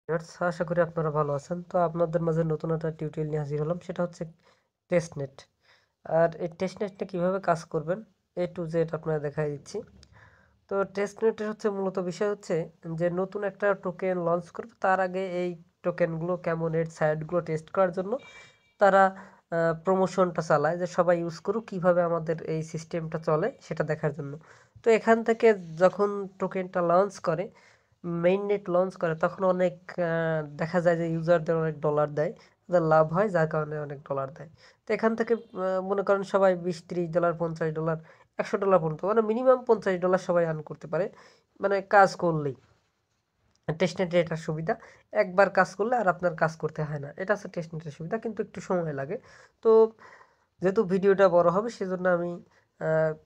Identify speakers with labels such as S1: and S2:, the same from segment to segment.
S1: Viewers, আশা করি আপনারা ভালো আছেন। তো আপনাদের মাঝে নতুন একটা টিউটোরিয়াল নিয়ে হাজির হলাম, সেটা হচ্ছে টেস্টনেট। আর এই টেস্টনেটটা কিভাবে কাজ করবেন এ টু জেড আপনারা দেখাই দিচ্ছি। তো টেস্টনেটের হচ্ছে মূলত বিষয় হচ্ছে যে নতুন একটা টোকেন লঞ্চ করবে, তার আগে এই টোকেনগুলো কেমন এর সাইটগুলো টেস্ট করার জন্য তারা প্রমোশনটা চালায় যে সবাই ইউজ করুক, কীভাবে আমাদের এই সিস্টেমটা চলে সেটা দেখার জন্য। তো এখান থেকে যখন টোকেনটা লঞ্চ করে, মেইননেট লঞ্চ করে, তখন অনেক দেখা যায় যে ইউজারদের অনেক ডলার দেয়, তাদের লাভ হয়, যার কারণে অনেক ডলার দেয়। তো এখান থেকে মনে করেন সবাই $20-30, $50, $100 পর্যন্ত, মানে মিনিমাম $50 সবাই আর্ন করতে পারে, মানে কাজ করলেই। টেস্টনেটের এটা সুবিধা, একবার কাজ করলে আর আপনার কাজ করতে হয় না। এটা হচ্ছে টেস্টনেটের সুবিধা, কিন্তু একটু সময় লাগে। তো যেহেতু ভিডিওটা বড় হবে, সেজন্য আমি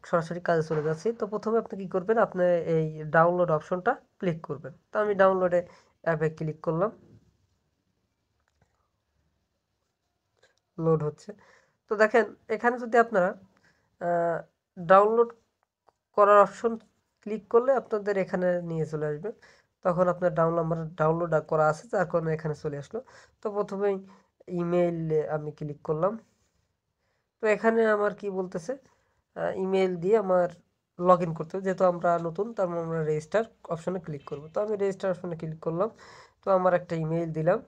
S1: সরাসরি কাজে চলে যাচ্ছি। তো প্রথমে আপনি কি করবেন, আপনি এই ডাউনলোড অপশনটা ক্লিক করবেন। তো আমি ডাউনলোডে অ্যাপে ক্লিক করলাম, লোড হচ্ছে। তো দেখেন, এখানে যদি আপনারা ডাউনলোড করার অপশন ক্লিক করলে আপনাদের এখানে নিয়ে চলে আসবে। তখন আপনার আমার ডাউনলোড করা আছে, যার কারণে এখানে চলে আসলো। তো প্রথমেই ইমেইল আমি ক্লিক করলাম। তো এখানে আমার কি বলতেছে, ইমেইল দিয়ে আমার লগ ইন করতে হবে। যেহেতু আমরা নতুন, তার মানে আমরা রেজিস্টার অপশনে ক্লিক করব। তো আমি রেজিস্টার অপশনে ক্লিক করলাম। তো আমার একটা ইমেইল দিলাম।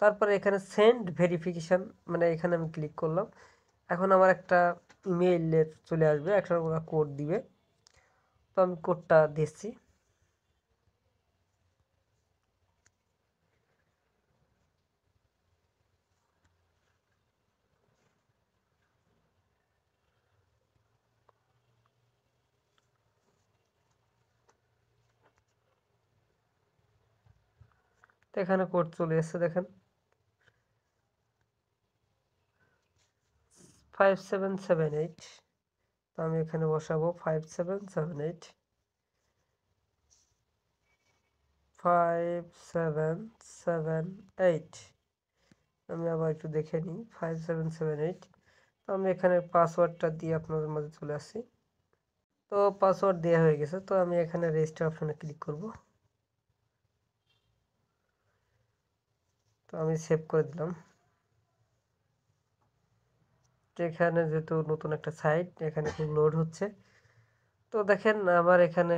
S1: তারপরে এখানে সেন্ড ভেরিফিকেশান, মানে এখানে আমি ক্লিক করলাম। এখন আমার একটা ইমেইলের চলে আসবে, একটা ওরা কোড দিবে। তো আমি কোডটা দিচ্ছি। তো এখানে কোড চলে এসেছে, দেখেন 5778। তো আমি এখানে বসাবো 5778, 5778। আমি আবার একটু দেখে নিই, 5778। তো আমি এখানে পাসওয়ার্ডটা দিয়ে আপনাদের মাঝে চলে আসছি। তো পাসওয়ার্ড দেওয়া হয়ে গেছে। তো আমি এখানে রেজিস্টার অপশনে ক্লিক করব। তো আমি সেভ করে দিলাম। তো এখানে যেহেতু নতুন একটা সাইট, এখানে খুব লোড হচ্ছে। তো দেখেন আমার এখানে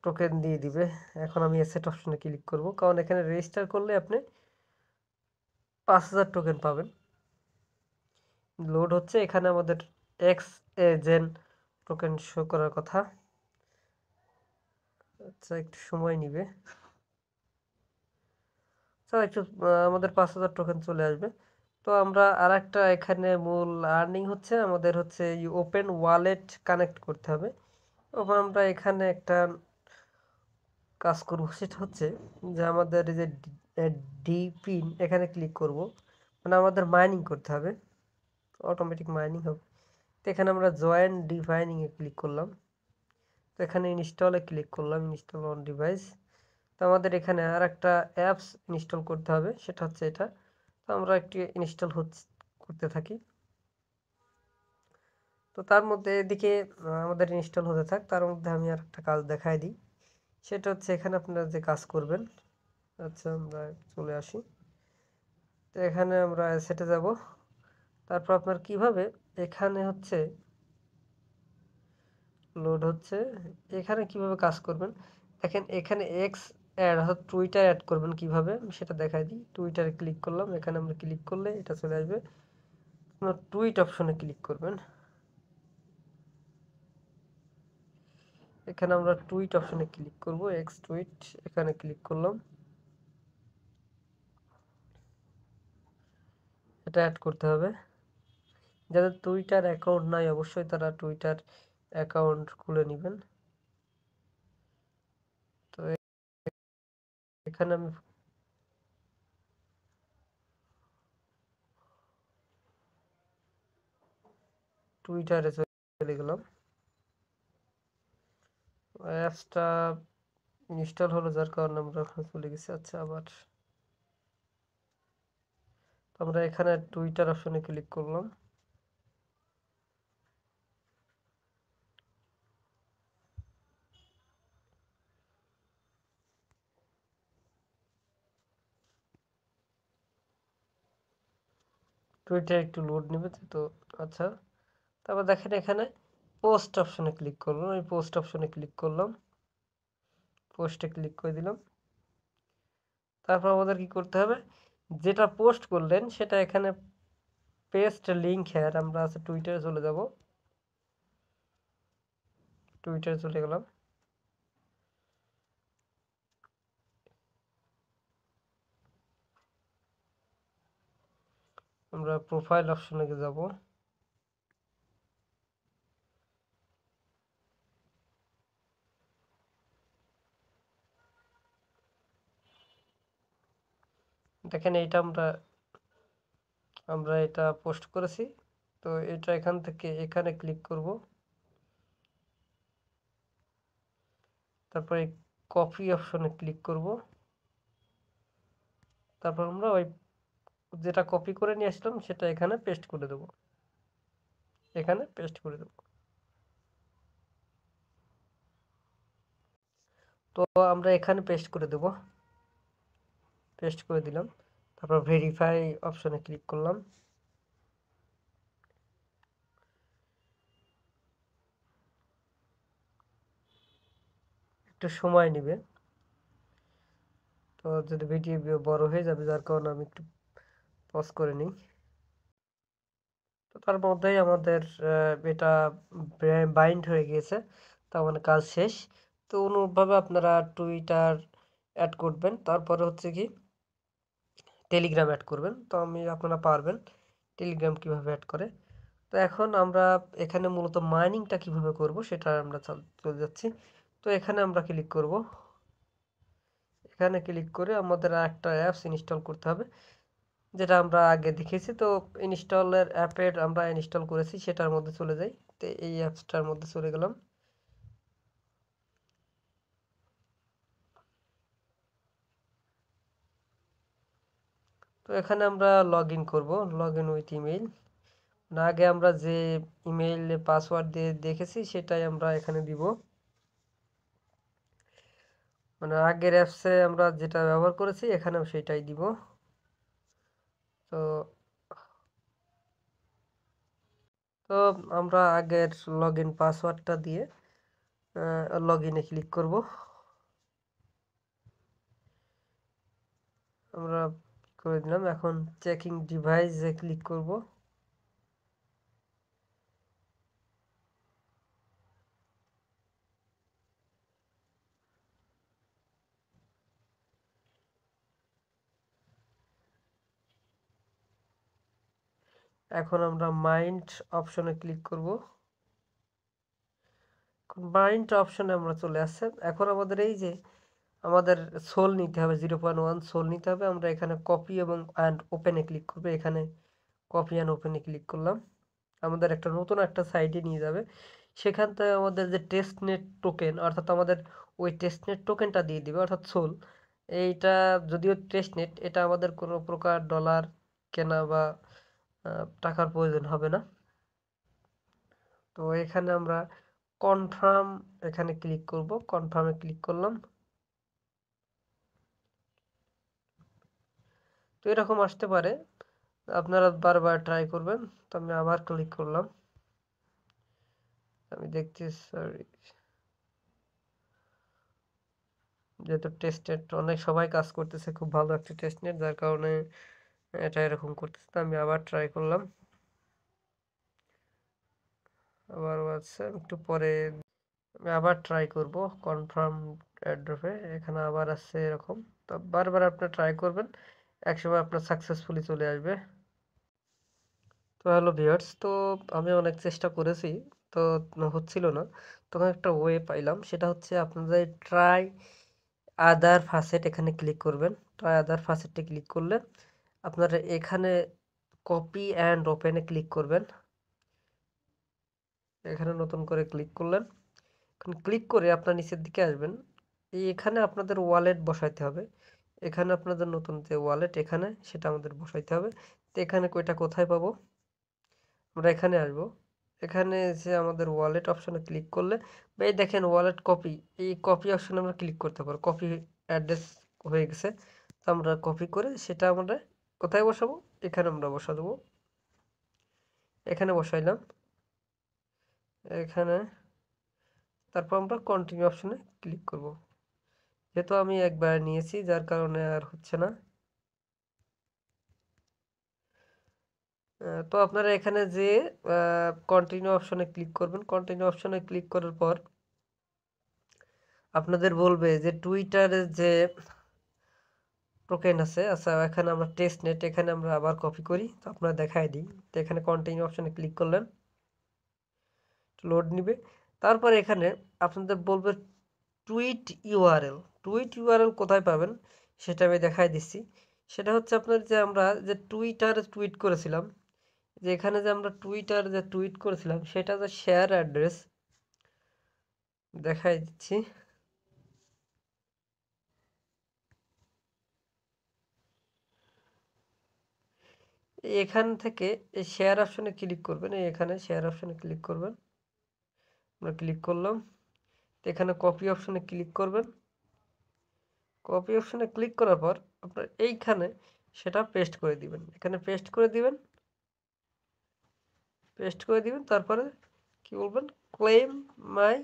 S1: টোকেন দিয়ে দিবে। এখন আমি এসেট অপশনে ক্লিক করব, কারণ এখানে রেজিস্টার করলে আপনি 5000 টোকেন পাবেন। লোড হচ্ছে, এখানে আমাদের এক্স এজেন টোকেন শো করার কথা। আচ্ছা, একটু সময় নিবে। স্যার একটু আমাদের 5000 টোকেন চলে আসবে। তো আমরা আর একটা এখানে মূল আর্নিং হচ্ছে আমাদের হচ্ছে ওপেন ওয়ালেট কানেক্ট করতে হবে। আমরা এখানে একটা কাজ করব, সেটা হচ্ছে যে আমাদের এই যে ডি পিন, এখানে ক্লিক করব। মানে আমাদের মাইনিং করতে হবে, অটোমেটিক মাইনিং হবে। তো এখানে আমরা জয়েন ডিভাইনিংয়ে ক্লিক করলাম। তো এখানে ইনস্টলে ক্লিক করলাম, ইনস্টল অন ডিভাইস। তো আমাদের এখানে আর একটা অ্যাপস ইনস্টল করতে হবে, সেটা হচ্ছে এটা। তো আমরা একটি ইনস্টল করতে থাকি। তো তার মধ্যে এদিকে আমাদের ইনস্টল হতে থাক, তার মধ্যে আমি আর একটা কাজ দেখাই দিই। সেটা হচ্ছে এখানে আপনারা যে কাজ করবেন। আচ্ছা, আমরা চলে আসি। তো এখানে আমরা সেটে যাব। তারপর আপনার কিভাবে এখানে হচ্ছে লোড হচ্ছে, এখানে কিভাবে কাজ করবেন দেখেন। এখানে এক্স অ্যাড অর্থাৎ টুইটার অ্যাড করবেন কিভাবে, আমি সেটা দেখাই দিই। টুইটারে ক্লিক করলাম, এখানে আমরা ক্লিক করলে এটা চলে আসবে। আপনার টুইট অপশনে ক্লিক করবেন। এখানে আমরা টুইট অপশনে ক্লিক করব, এক্স টুইট, এখানে ক্লিক করলাম। এটা অ্যাড করতে হবে। যাদের টুইটার অ্যাকাউন্ট নাই, অবশ্যই তারা টুইটার অ্যাকাউন্ট খুলে নেবেন। তো এখানে আমি টুইটারে চলে গেলাম। অ্যাপসটা ইনস্টল হলো, যার কারণে আমরা ওখানে চলে গেছি। আচ্ছা, আবার আমরা এখানে টুইটার অপশনে ক্লিক করলাম। টুইটার একটু লোড নেবে তো। আচ্ছা, তারপর দেখেন এখানে পোস্ট অপশনে ক্লিক করলাম, এই পোস্ট অপশনে ক্লিক করলাম, পোস্টে ক্লিক করে দিলাম। তারপর আমাদের কি করতে হবে, যেটা পোস্ট করলেন সেটা এখানে পেস্ট লিঙ্ক হেয়ার, আমরা আছে টুইটারে চলে যাব, টুইটারে চলে গেলাম। আমরা প্রোফাইল অপশনে যাব, দেখেন এইটা আমরা এটা পোস্ট করেছি। তো এটা এখান থেকে এখানে ক্লিক করব, তারপরে কপি অপশনে ক্লিক করব, তারপর আমরা ওই যেটা কপি করে নিয়ে আসলাম সেটা এখানে পেস্ট করে দেব, এখানে পেস্ট করে দেব। তো আমরা এখানে পেস্ট করে দেব, পেস্ট করে দিলাম। তারপর ভেরিফাই অপশনে ক্লিক করলাম। একটু সময় নেবে, তো যদি ভিডিও বড় হয়ে যাবে যার কারণে আমি একটু পজ করে নিই। তো তার মধ্যেই আমাদের এটা বাইন্ড হয়ে গিয়েছে, তার মানে কাজ শেষ। তো অনুরূপভাবে আপনারা টুইটার অ্যাড করবেন, তারপরে হচ্ছে কি টেলিগ্রাম অ্যাড করবেন। তো আপনারা পারবেন টেলিগ্রাম কিভাবে অ্যাড করে। তো এখন আমরা এখানে মূলত মাইনিংটা কিভাবে করব সেটা আমরা চলে যাচ্ছি। তো এখানে আমরা ক্লিক করব, এখানে ক্লিক করে আমাদের একটা অ্যাপস ইনস্টল করতে হবে, যেটা আমরা আগে দেখেছি। তো ইনস্টলের অ্যাপের আমরা ইনস্টল করেছি সেটার মধ্যে চলে যাই। তো এই অ্যাপসটার মধ্যে চলে গেলাম। তো এখানে আমরা লগ ইন করবো, লগ ইন উইথ ইমেইল। না, আগে আমরা যে ইমেইল পাসওয়ার্ড দিয়ে দেখেছি সেটাই আমরা এখানে দিব, মানে আগের অ্যাপসে আমরা যেটা ব্যবহার করেছি এখানেও সেটাই দিব। তো তো আমরা আগের লগ ইন পাসওয়ার্ডটা দিয়ে লগ ইনে ক্লিক করব। আমরা করে দিলাম, এখন চেকিং ডিভাইসে ক্লিক করব। এখন আমরা মাইন্ড অপশনে ক্লিক করব। মাইন্ড অপশনে আমরা চলে আসছে। এখন আমাদের এই যে আমাদের সোল নিতে হবে, 0.1 সোল নিতে হবে। আমরা এখানে কপি এবং অ্যান্ড ওপেনে ক্লিক করবো, এখানে কপি অ্যান্ড ওপেনে ক্লিক করলাম। আমাদের একটা নতুন একটা সাইটে নিয়ে যাবে, সেখান থেকে আমাদের যে টেস্টনেট টোকেন, অর্থাৎ আমাদের ওই টেস্টনেট টোকেনটা দিয়ে দিবে, অর্থাৎ সোল। এইটা যদিও টেস্টনেট, এটা আমাদের কোনো প্রকার ডলার কেনা বা টাকার প্রয়োজন হবে না। তো এখানে আমরা কনফার্ম এখানে ক্লিক করব, কনফার্মে ক্লিক করলাম। তো এরকম আসতে পারে, আপনারা বারবার ট্রাই করবেন। তো আমি আবার ক্লিক করলাম, আমি দেখছি সরি, যেহেতু টেস্টনেট অনেক সবাই কাজ করতেছে, খুব ভালো একটা টেস্টনেট, যার কারণে এটা এরকম করতেছে। তো আমি আবার ট্রাই করলাম, আবার আছে একটু পরে আমি আবার ট্রাই করব কনফার্ম অ্যাড্রপে, এখানে আবার আসছে এরকম। তো বারবার আপনি ট্রাই করবেন, একসময় আপনার সাকসেসফুলি চলে আসবে। তো হ্যালো ভিউয়ার্স, তো আমি অনেক চেষ্টা করেছি, তো হচ্ছিল না। তখন একটা ওয়ে পাইলাম, সেটা হচ্ছে আপনাদের ট্রাই আদার ফাসেট, এখানে ক্লিক করবেন। ট্রাই আদার ফাসেটে ক্লিক করলে আপনারা এখানে কপি অ্যান্ড ওপেনে ক্লিক করবেন। এখানে নতুন করে ক্লিক করলেন, এখন ক্লিক করে আপনার নিচের দিকে আসবেন। এখানে আপনাদের ওয়ালেট বসাইতে হবে, এখানে আপনাদের নতুন যে ওয়ালেট এখানে সেটা আমাদের বসাইতে হবে। তো এখানে কয়টা কোথায় পাবো, আমরা এখানে আসবো, এখানে যে আমাদের ওয়ালেট অপশনে ক্লিক করলে এই দেখেন ওয়ালেট কপি, এই কপি অপশনে আমরা ক্লিক করতে পারবো। কপি অ্যাড্রেস হয়ে গেছে, তো আমরা কপি করে সেটা আমরা কোথায় বসাবো, এখানে আমরা বসা দেবো। এখানে বসাইলাম, এখানে, তারপর আমরা কন্টিনিউ অপশনে ক্লিক করব। যেহেতু আমি একবার নিয়েছি যার কারণে আর হচ্ছে না। তো আপনারা এখানে যে কন্টিনিউ অপশনে ক্লিক করবেন, কন্টিনিউ অপশনে ক্লিক করার পর আপনাদের বলবে যে টুইটারের যে টোকেন আছে, আচ্ছা এখানে আমরা টেস্ট নেট, এখানে আমরা আবার কপি করি, তো আপনারা দেখাই দিই। তো এখানে কন্টিনিউ অপশনে ক্লিক করলেন, লোড নিবে। তারপরে এখানে আপনাদের বলবে টুইট ইউআরএল। টুইট ইউআরএল কোথায় পাবেন সেটা আমি দেখাই দিচ্ছি। সেটা হচ্ছে আপনার যে আমরা যে টুইটারে টুইট করেছিলাম, যে এখানে যে আমরা টুইটার যে টুইট করেছিলাম সেটা যে শেয়ার অ্যাড্রেস দেখাই দিচ্ছি। এখান থেকে এই শেয়ার অপশনে ক্লিক করবেন, এখানে শেয়ার অপশনে ক্লিক করবেন, আমরা ক্লিক করলাম। এখানে কপি অপশনে ক্লিক করবেন, কপি অপশনে ক্লিক করার পর আপনার এইখানে সেটা পেস্ট করে দিবেন, এখানে পেস্ট করে দিবেন, তারপরে কি বলবেন, ক্লেম মাই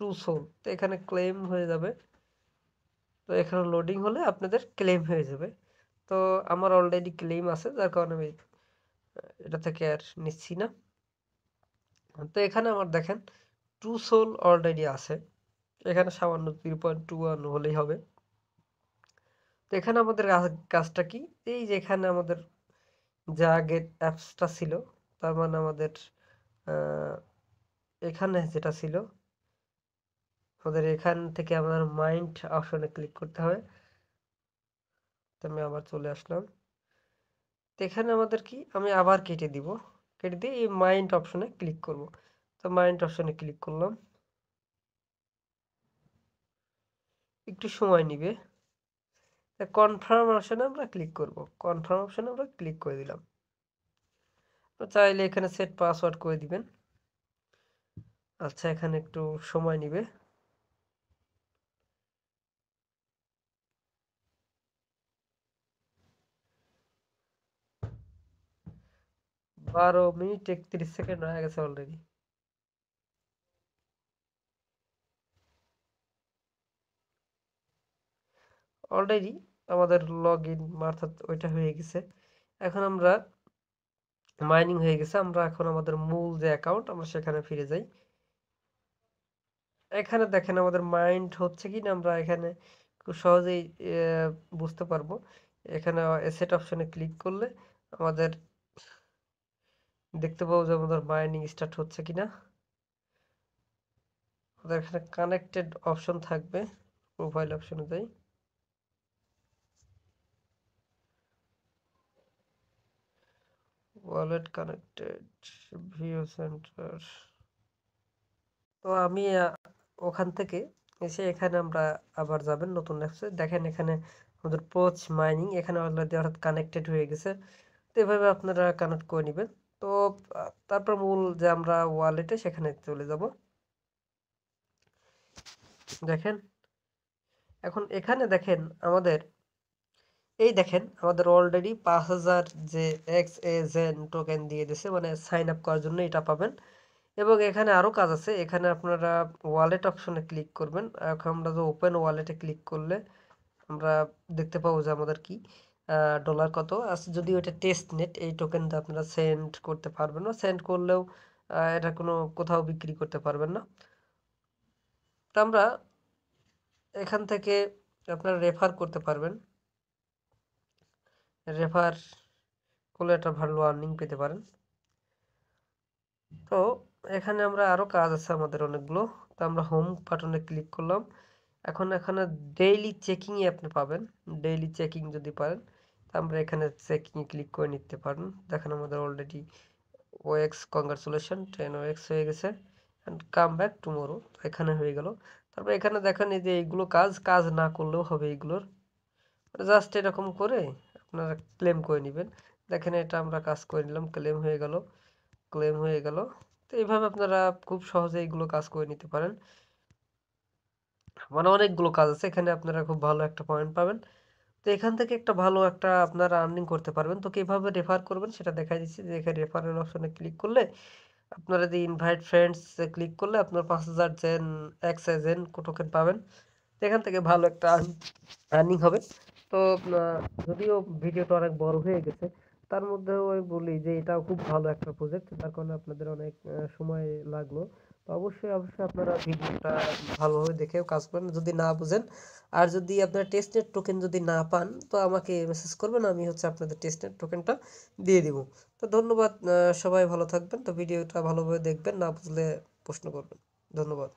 S1: টু সোল। তো এখানে ক্লেম হয়ে যাবে। তো এখানে লোডিং হলে আপনাদের ক্লেম হয়ে যাবে। তো আমার অলরেডি ক্লেম আছে যার কারণে আমি এটা থেকে আর নিচ্ছি না। তো এখানে আমার দেখেন টু সোল অলরেডি আছে, এখানে সামান্য 3.21 হলেই হবে। তো এখানে আমাদের কাজটা কি, এই যে এখানে আমাদের যা আগে অ্যাপসটা ছিল, তার মানে আমাদের এখানে যেটা ছিল, আমাদের এখান থেকে আমাদের মাইন্ড অপশনে ক্লিক করতে হবে। তো আমি আবার চলে আসলাম। তো এখানে আমাদের কি, আমি আবার কেটে দিব, কেটে দিয়ে এই মাইন্ড অপশনে ক্লিক করব। তো মাইন্ড অপশনে ক্লিক করলাম, একটু সময় নিবে। কনফার্ম অপশনে আমরা ক্লিক করব, কনফার্ম অপশনে আমরা ক্লিক করে দিলাম। তো চাইলে এখানে সেট পাসওয়ার্ড করে দিবেন। আচ্ছা এখানে একটু সময় নিবে। 12 মিনিট 31 সেকেন্ড হয়ে গেছে অলরেডি। অলরেডি আমাদের লগ ইন অর্থাৎ ওইটা হয়ে গেছে। এখন আমরা মাইনিং হয়ে গেছে, আমরা এখন আমাদের মূল যে অ্যাকাউন্ট আমরা সেখানে ফিরে যাই। এখানে দেখেন আমাদের মাইন্ড হচ্ছে কি না, আমরা এখানে খুব সহজেই বুঝতে পারবো। এখানে এসেট অপশনে ক্লিক করলে আমাদের দেখতে পাবো যে আমাদের মাইনিং স্টার্ট হচ্ছে কিনা। আমাদের এখানে কানেক্টেড অপশন থাকবে, প্রোফাইল অপশনে যাই। Wallet connected, view centre. তো আমি ওখান থেকে এসে এখানে আমরা আবার যাবেন নতুন অ্যাপসে, দেখেন এখানে আমাদের পোচ মাইনিং এখানে অলরেডি অর্থাৎ কানেক্টেড হয়ে গেছে। তো এভাবে আপনারা কানেক্ট করে নেবেন। তো তারপর মূল যে আমরা ওয়ালেটে সেখানে চলে যাব। দেখেন এখন এখানে দেখেন আমাদের এই দেখেন আমাদের অলরেডি 5000 যে XAZN টোকেন দিয়ে দিছে, মানে সাইন আপ করার জন্য এটা পাবেন। এবং এখানে আরও কাজ আছে, এখানে আপনারা ওয়ালেট অপশনে ক্লিক করবেন। এখন আমরা যে ওপেন ওয়ালেটে ক্লিক করলে আমরা দেখতে পাবো যে আমাদের কি ডলার কত আছে। যদি ওইটা টেস্ট নেট, এই টোকেনটা আপনারা সেন্ড করতে পারবেন না, সেন্ড করলেও এটা কোনো কোথাও বিক্রি করতে পারবেন না। তো আমরা এখান থেকে আপনারা রেফার করতে পারবেন, রেফার করলে একটা ভালো আর্নিং পেতে পারেন। তো এখানে আমরা আরও কাজ আছে আমাদের অনেকগুলো। তো আমরা হোম বাটনে ক্লিক করলাম। এখন এখানে ডেইলি চেকিংয়ে আপনি পাবেন, ডেইলি চেকিং যদি পারেন তা আমরা এখানে চেকিংয়ে ক্লিক করে নিতে পারেন। দেখেন আমাদের অলরেডি ওএক্স কংগ্রাচুলেশন 10 ওএক্স হয়ে গেছে, অ্যান্ড কাম ব্যাক টুমোরো, এখানে হয়ে গেল। তারপর এখানে দেখেন এই যে এইগুলো কাজ কাজ না করলেও হবে, এইগুলোর জাস্ট এরকম করে আপনারা ক্লেম করে নেবেন। দেখেন এটা আমরা কাজ করে নিলাম, ক্লেম হয়ে গেল, ক্লেম হয়ে গেল। তো এইভাবে আপনারা খুব সহজে এইগুলো কাজ করে নিতে পারেন। মানে অনেকগুলো কাজ আছে এখানে, আপনারা খুব ভালো একটা পয়েন্ট পাবেন। তো এখান থেকে একটা ভালো একটা আপনারা আর্নিং করতে পারবেন। তো কিভাবে রেফার করবেন সেটা দেখাই দিচ্ছি যে এখানে রেফারেল অপশনে ক্লিক করলে আপনারা যে ইনভাইট ফ্রেন্ডস এ ক্লিক করলে আপনার ৫,০০০ জেন জেন টোকেন পাবেন। তো এখান থেকে ভালো একটা আর্নিং হবে। তো যদিও ভিডিওটা অনেক বড় হয়ে গেছে, তার মধ্যেও আমি বলি যে এটাও খুব ভালো একটা প্রজেক্ট, যার কারণে আপনাদের অনেক সময় লাগলো। তো অবশ্যই আপনারা ভিডিওটা ভালোভাবে দেখেও কাজ করেন যদি না বুঝেন। আর যদি আপনারা টেস্টনেট টোকেন যদি না পান তো আমাকে মেসেজ করবেন, আমি হচ্ছে আপনাদের টেস্টনেট টোকেনটা দিয়ে দিব। তো ধন্যবাদ, সবাই ভালো থাকবেন। তো ভিডিওটা ভালোভাবে দেখবেন, না বুঝলে প্রশ্ন করবেন। ধন্যবাদ।